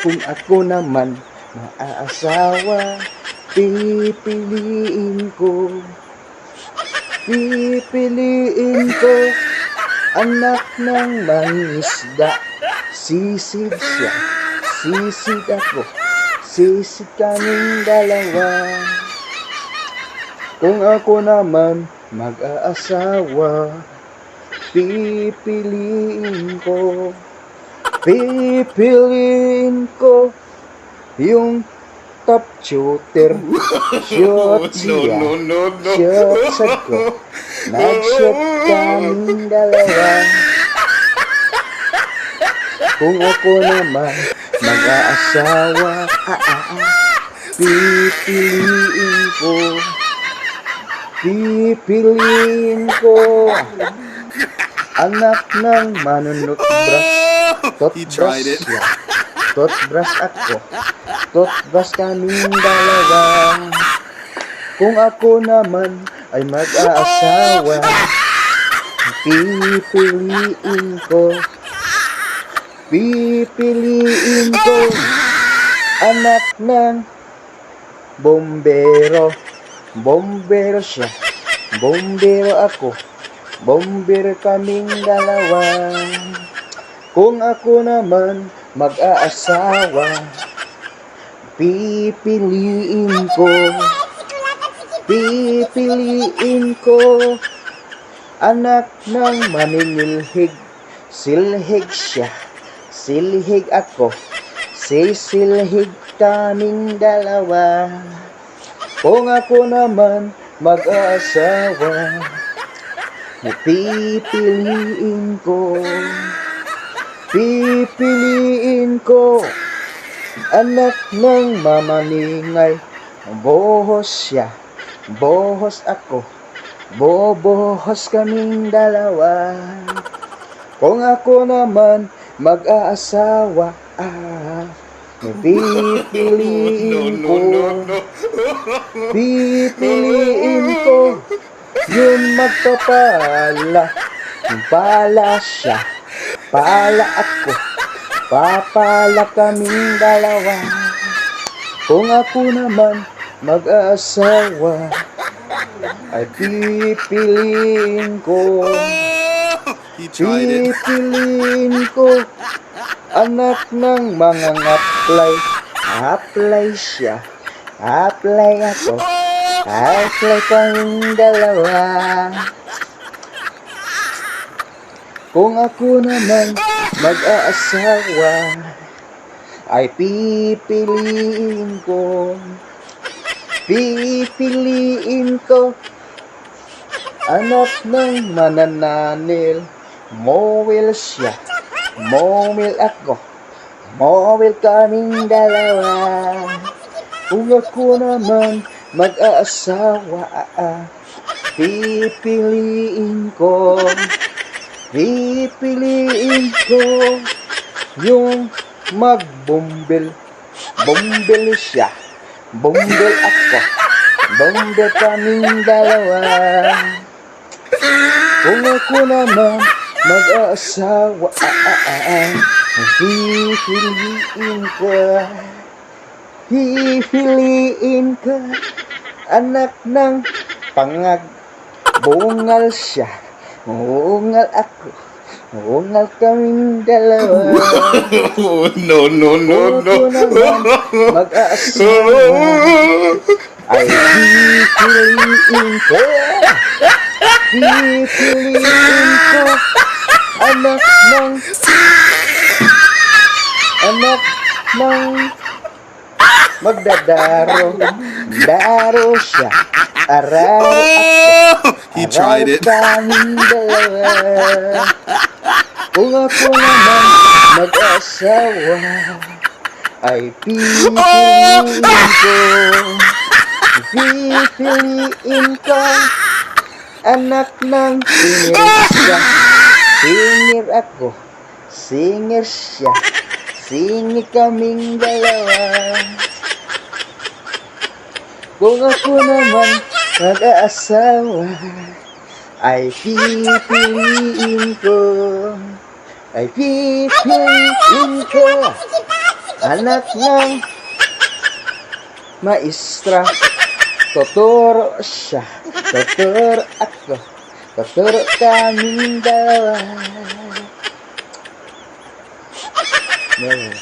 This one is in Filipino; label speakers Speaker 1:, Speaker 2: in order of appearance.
Speaker 1: Kung ako naman maaasawa, pipiliin ko anak ng mangisda. Sisid siya, sisid ako, sisid kaming dalawa. Kung ako naman mag-aasawa, pipiliin ko yung top shooter. Shoot siya, shoot sad ko, nag-shoot kaming dalawa. Kung ako naman mag-aasawa, pipiliin ko anak ng manunutbras. Totbras siya, totbras ako, totbras kaming dalawa. Kung ako naman ay mag-aasawa, pipiliin ko anak ng bombero. Bombero siya, bombero ako, bombero kaming dalawa. Kung ako naman mag-aasawa, pipiliin ko anak ng maninilhig. Silhig siya, silhig ako, sisilhig kaming dalawa. Kung ako naman mag-aasawa, pipiliin ko anak ng mamaningay. Bohos siya, bohos ako, bobohos kaming dalawa. Kung ako naman mag-aasawa, pipiliin ko yung magpapala. Pala siya, pala ako, papala kaming dalawa. Kung ako naman mag-aasawa, ay pipiliin ko anak ng mga ngaplay. Apply siya, apply ako, apply kaming dalawa. Kung ako naman mag-aasawa, ay pipiliin ko anak ng manananil. Mowil siya, mowil ako, mowil kaming dalawa. Kung ako naman mag-aasawa, pipiliin ko yung magbombil. Bombil siya, bombil ako, bombil kaming dalawa. Kung ako naman mag-aasawa, pipiliin ko anak ng pangag. Bungal siya, bungal ako, bungal kaming dalawa.
Speaker 2: No.
Speaker 1: Kung ako naman mag-aasawa, ay pipiliin ko anak ng magdadaro. Daro siya, araro ako,
Speaker 2: He tried it.
Speaker 1: kaming dalawa. Kung ako naman mag-asawa, ay pipiliin ko anak ng singer siya. Singer ako, singer siya, singer kaming dalawa. Kung ako naman mag-aasawa, ay pipiliin ko anak ng maestra. Tuturo siya, tuturo ako, tuturo kaming dalawa. Yan.